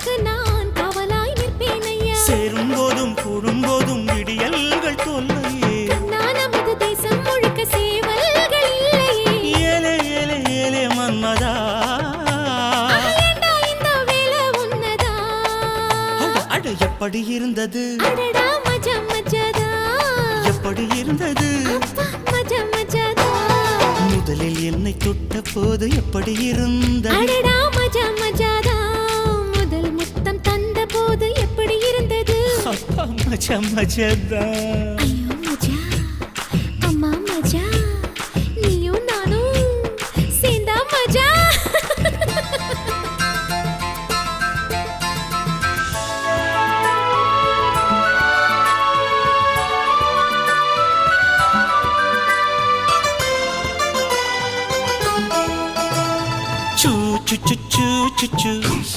உனக்கு நான் காவலாய் நிற்பேன் ஐயா. சேரும் போதும் கூடும்போதும் விடியல்கள் தொல்லையே. நான் நமது தேசம் முழுக்க சேவல்கள் இல்லையே. ஏலே ஏலே ஏலே மன்மதா, ஏண்டா இந்த வேலை உன்னதா? அட எப்படி இருந்தது, அடடா மஜா மஜாதா, எப்படி இருந்தது, அப்பா மஜா மஜாதா. முதலில் என்னை தொட்ட போது எப்படி இருந்தது, அடடா மஜா மஜாதா, முதல் முத்தம் தந்த போது எப்படி இருந்தது? அப்பா மஜா மஜாதா. ஐயோ மஜா, அம்மா மஜா, நீயும் நானும் சேர்ந்தா மஜா. சூ சு சு சு சு சு